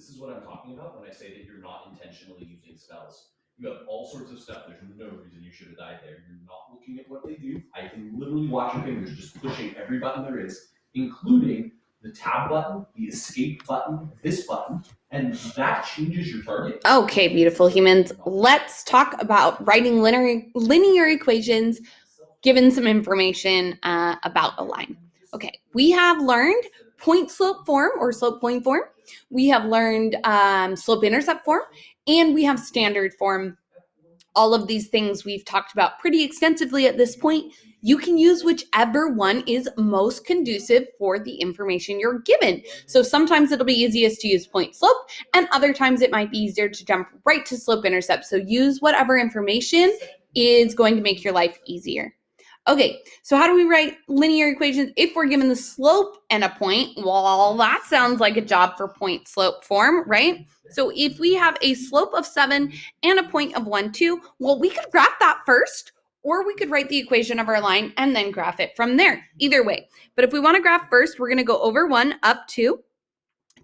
This is what I'm talking about when I say that you're not intentionally using spells. You have all sorts of stuff. There's no reason you should have died there. You're not looking at what they do. I can literally watch your fingers just pushing every button there is, including the tab button, the escape button, this button, and that changes your target. Okay, beautiful humans. Let's talk about writing linear equations given some information about a line. Okay, we have learned point slope form or slope point form. We have learned slope intercept form, and we have standard form. All of these things we've talked about pretty extensively at this point. You can use whichever one is most conducive for the information you're given. So sometimes it'll be easiest to use point slope, and other times it might be easier to jump right to slope intercept. So use whatever information is going to make your life easier. Okay, so how do we write linear equations if we're given the slope and a point? Well, that sounds like a job for point slope form, right? So if we have a slope of 7 and a point of 1, 2, well, we could graph that first, or we could write the equation of our line and then graph it from there. Either way. But if we want to graph first, we're going to go over 1 up 2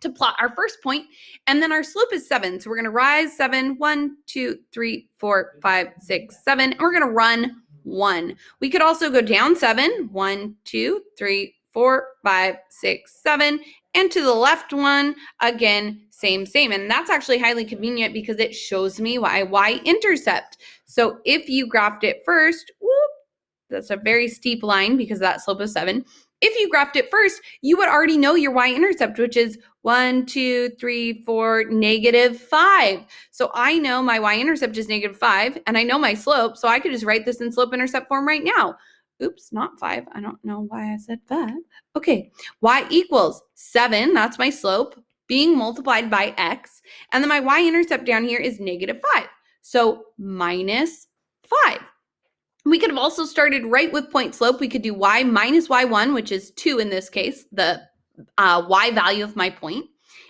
to plot our first point, and then our slope is 7. So we're going to rise 7, 1, 2, 3, 4, 5, 6, 7, and we're going to run 1. We could also go down 7, 1, 2, 3, 4, 5, 6, 7, and to the left one, again, same. And that's actually highly convenient because it shows me my y-intercept. So if you graphed it first, that's a very steep line because that slope is 7. If you graphed it first, you would already know your y-intercept, which is 1, 2, 3, 4, -5. So I know my y-intercept is -5, and I know my slope, so I could just write this in slope-intercept form right now. Oops, not 5. I don't know why I said 5. Okay, y equals 7, that's my slope, being multiplied by x, and then my y-intercept down here is -5. So -5. We could have also started right with point slope. We could do y minus y1, which is 2 in this case, the y value of my point,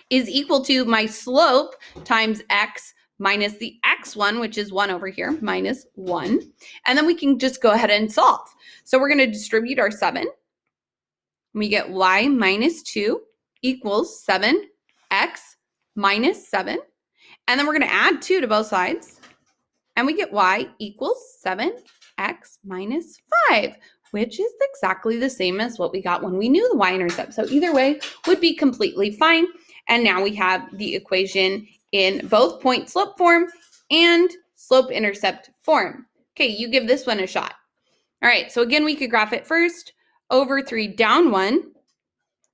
is equal to my slope times x minus the x1, which is 1 over here, minus 1. And then we can just go ahead and solve. So we're going to distribute our 7. We get y minus 2 equals 7x minus 7. And then we're going to add 2 to both sides. And we get y equals 7x minus 5, which is exactly the same as what we got when we knew the y-intercept. So either way would be completely fine. And now we have the equation in both point slope form and slope intercept form. Okay, you give this one a shot. All right, so again, we could graph it first. Over 3 down 1.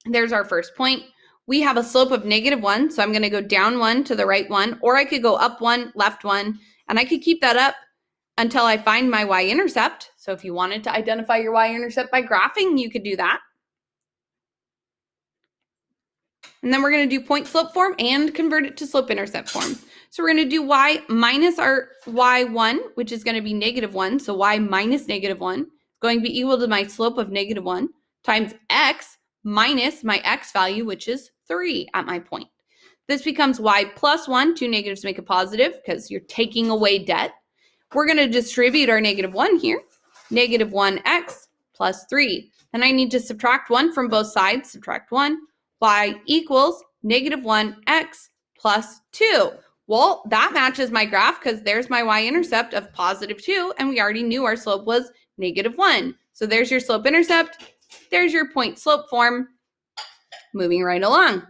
There's our first point. We have a slope of -1, so I'm going to go down 1 to the right 1, or I could go up 1, left 1, and I could keep that up until I find my y-intercept. So if you wanted to identify your y-intercept by graphing, you could do that. And then we're going to do point slope form and convert it to slope intercept form. So we're going to do y minus our y1, which is going to be -1. So y minus -1 is going to be equal to my slope of -1 times x minus my x value, which is 3 at my point. This becomes y plus 1. 2 negatives make a positive because you're taking away debt. We're going to distribute our -1 here. -1x plus 3. Then I need to subtract 1 from both sides. Subtract 1. Y equals -1x plus 2. Well, that matches my graph because there's my y-intercept of +2, and we already knew our slope was -1. So there's your slope intercept. There's your point slope form. Moving right along.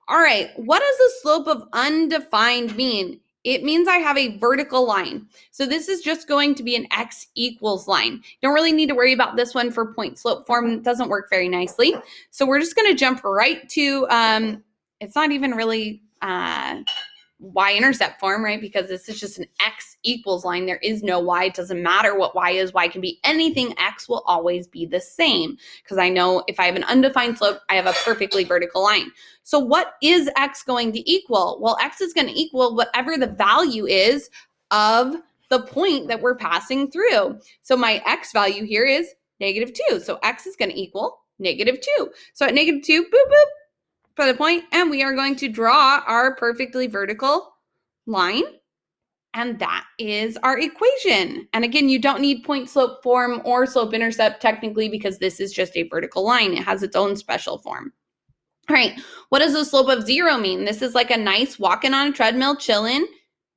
All right, what does the slope of undefined mean? It means I have a vertical line. So this is just going to be an x equals line. You don't really need to worry about this one for point slope form. It doesn't work very nicely. So we're just going to jump right to, it's not even really y-intercept form, right? Because this is just an x equals line. There is no y. It doesn't matter what y is. Y can be anything. X will always be the same because I know if I have an undefined slope, I have a perfectly vertical line. So what is x going to equal? Well, x is going to equal whatever the value is of the point that we're passing through. So my x value here is -2. So x is going to equal -2. So at -2, boop, boop, for the point, and we are going to draw our perfectly vertical line, and that is our equation. And again, you don't need point slope form or slope intercept technically because this is just a vertical line. It has its own special form. All right, what does the slope of 0 mean? This is like a nice walking on a treadmill, chilling,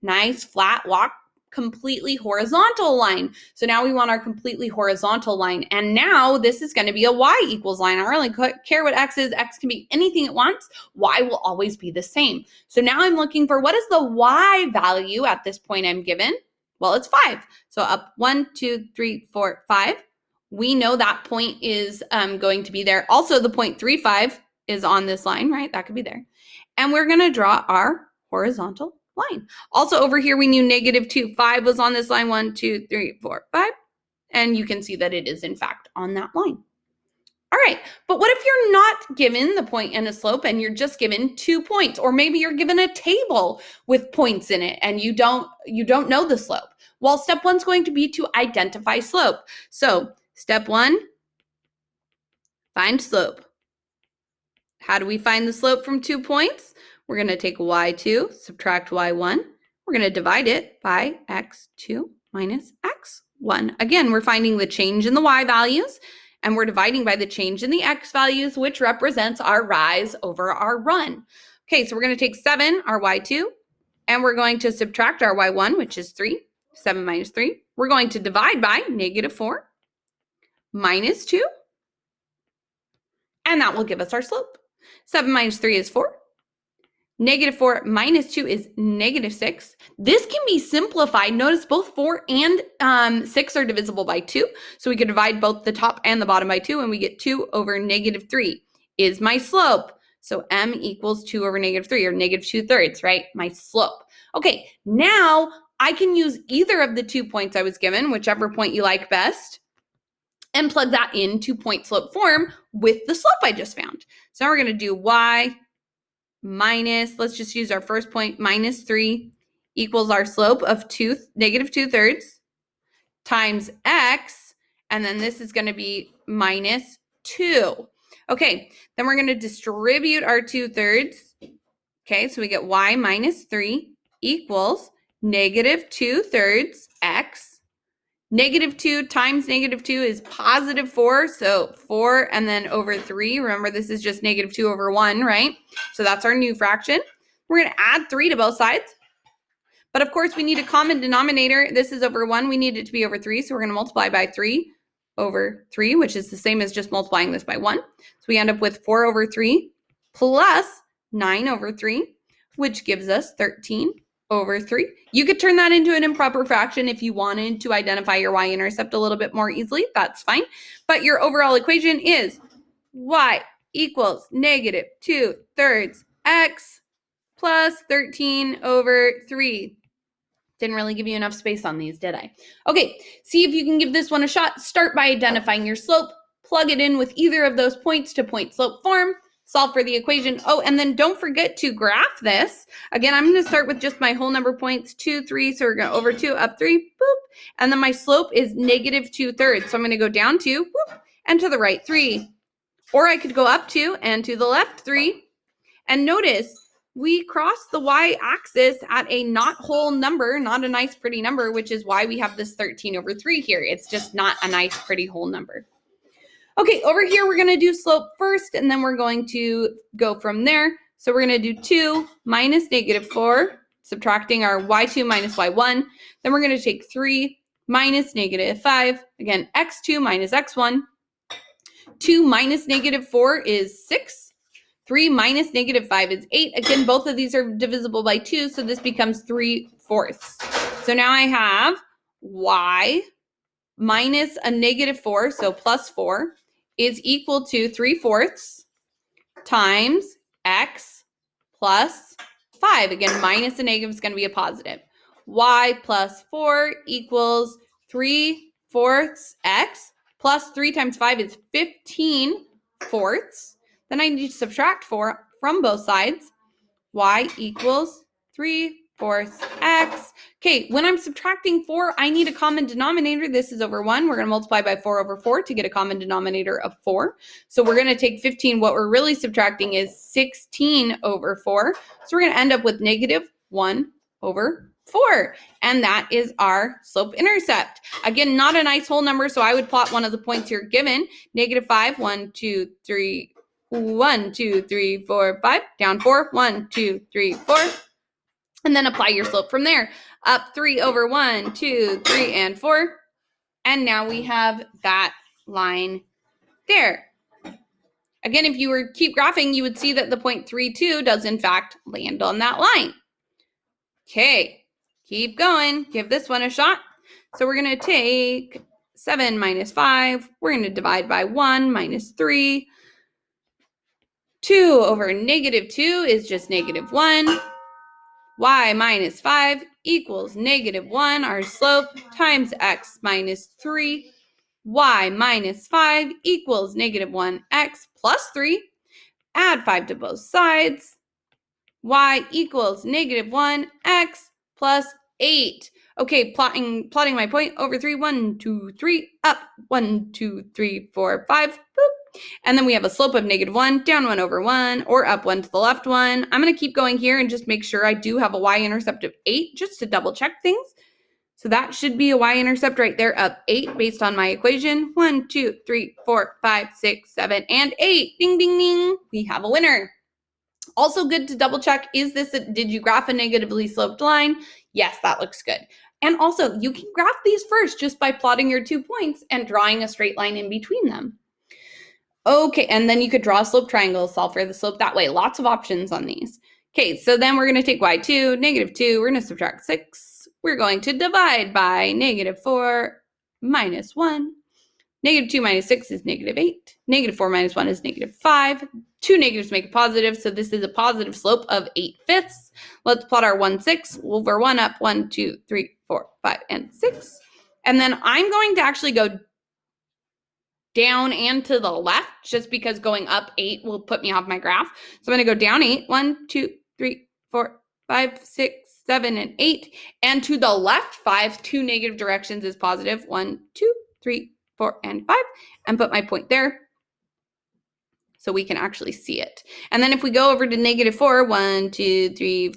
nice flat walk, completely horizontal line. So now we want our completely horizontal line. And now this is going to be a y equals line. I don't really care what x is. X can be anything it wants. Y will always be the same. So now I'm looking for what is the y value at this point I'm given? Well, it's 5. So up 1, 2, 3, 4, 5. We know that point is going to be there. Also, the 0.35 is on this line, right? That could be there. And we're going to draw our horizontal line. Also over here, we knew -2. 5 was on this line. 1, 2, 3, 4, 5. And you can see that it is in fact on that line. All right, but what if you're not given the point and a slope and you're just given 2 points? Or maybe you're given a table with points in it and you don't know the slope. Well, step 1 is going to be to identify slope. So step 1, find slope. How do we find the slope from 2 points? We're going to take y2, subtract y1. We're going to divide it by x2 minus x1. Again, we're finding the change in the y values, and we're dividing by the change in the x values, which represents our rise over our run. Okay, so we're going to take 7, our y2, and we're going to subtract our y1, which is 3. 7 minus 3. We're going to divide by -4 minus 2, and that will give us our slope. 7 minus 3 is 4. -4 minus 2 is -6. This can be simplified. Notice both 4 and 6 are divisible by 2. So we could divide both the top and the bottom by 2, and we get 2 over -3 is my slope. So m equals 2 over -3, or -2/3, right? My slope. Okay, now I can use either of the 2 points I was given, whichever point you like best, and plug that into point slope form with the slope I just found. So now we're going to do y minus, let's just use our first point, -3 equals our slope of -2/3 times x, and then this is going to be -2. Okay, then we're going to distribute our 2/3. Okay, so we get y minus 3 equals -2/3 x. -2 times -2 is +4, so 4 and then over 3. Remember, this is just -2 over 1, right? So that's our new fraction. We're going to add 3 to both sides. But of course, we need a common denominator. This is over 1. We need it to be over 3, so we're going to multiply by 3 over 3, which is the same as just multiplying this by 1. So we end up with 4 over 3 plus 9 over 3, which gives us 13 over 3. You could turn that into an improper fraction if you wanted to identify your y-intercept a little bit more easily. That's fine. But your overall equation is y equals -2/3 x plus 13 over 3. Didn't really give you enough space on these, did I? Okay, see if you can give this one a shot. Start by identifying your slope. Plug it in with either of those points to point slope form. Solve for the equation. Oh, and then don't forget to graph this. Again, I'm going to start with just my whole number points, 2, 3. So we're going over 2, up 3, boop. And then my slope is -2/3. So I'm going to go down 2, boop, and to the right 3. Or I could go up 2 and to the left 3. And notice we cross the y-axis at a not whole number, not a nice pretty number, which is why we have this 13 over 3 here. It's just not a nice pretty whole number. Okay, over here we're going to do slope first, and then we're going to go from there. So we're going to do 2 minus -4, subtracting our y2 minus y1. Then we're going to take 3 minus -5. Again, x2 minus x1. 2 minus -4 is 6. 3 minus -5 is 8. Again, both of these are divisible by 2, so this becomes 3/4. So now I have y minus a -4, so plus 4, is equal to 3/4 times x plus 5. Again, minus a negative is going to be a positive. Y plus 4 equals 3/4 x plus 3 times 5 is 15/4. Then I need to subtract 4 from both sides. Y equals 3/4 x. Okay, when I'm subtracting 4, I need a common denominator. This is over 1. We're going to multiply by 4 over 4 to get a common denominator of 4. So we're going to take 15. What we're really subtracting is 16 over 4. So we're going to end up with -1 over 4. And that is our slope intercept. Again, not a nice whole number, so I would plot one of the points you're given. -5, 1, 2, 3, 1, 2, 3, 4, 5. Down 4. 1, 2, 3, 4. And then apply your slope from there. Up 3 over 1, 2, 3, and 4. And now we have that line there. Again, if you were keep graphing, you would see that the 0.32 does in fact land on that line. Okay, keep going. Give this one a shot. So we're going to take 7 minus 5. We're going to divide by 1 minus 3. 2 over negative 2 is just negative 1. Y minus 5 equals negative 1, our slope, times x minus 3. Y minus 5 equals negative 1x plus 3. Add 5 to both sides. Y equals negative 1x plus 8. Okay, plotting my point over 3. 1, 2, 3, up. 1, 2, 3, 4, 5. Boop. And then we have a slope of negative 1, down 1 over 1, or up 1 to the left 1. I'm going to keep going here and just make sure I do have a y-intercept of 8 just to double check things. So that should be a y-intercept right there, up 8 based on my equation. 1, 2, 3, 4, 5, 6, 7, and 8. Ding, ding, ding. We have a winner. Also good to double check, did you graph a negatively sloped line? Yes, that looks good. And also, you can graph these first just by plotting your 2 points and drawing a straight line in between them. Okay, and then you could draw a slope triangle, solve for the slope that way. Lots of options on these. Okay, so then we're going to take y2, negative 2, we're going to subtract 6. We're going to divide by negative 4 minus 1. Negative 2 minus 6 is negative 8. Negative 4 minus 1 is negative 5. 2 negatives make a positive, so this is a positive slope of 8/5. Let's plot our 1, 6 over 1 up. 1, 2, 3, 4, 5, and 6. And then I'm going to actually go down and to the left, just because going up 8 will put me off my graph. So I'm going to go down 8. 1, 2, 3, 4, 5, 6, 7, and 8. And to the left 5, 2 negative directions is positive. 1, 2, 3, 4, and 5. And put my point there so we can actually see it. And then if we go over to negative 4, 1, 2, 3,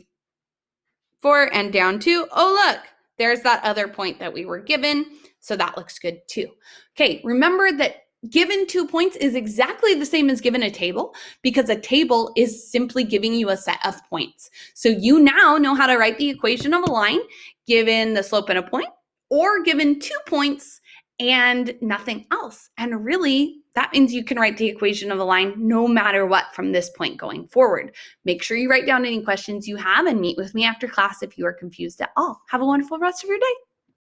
4, and down 2, oh, look, there's that other point that we were given. So that looks good too. Okay, remember that given 2 points is exactly the same as given a table, because a table is simply giving you a set of points. So you now know how to write the equation of a line given the slope and a point, or given 2 points and nothing else. And really, that means you can write the equation of a line no matter what from this point going forward. Make sure you write down any questions you have and meet with me after class if you are confused at all. Have a wonderful rest of your day.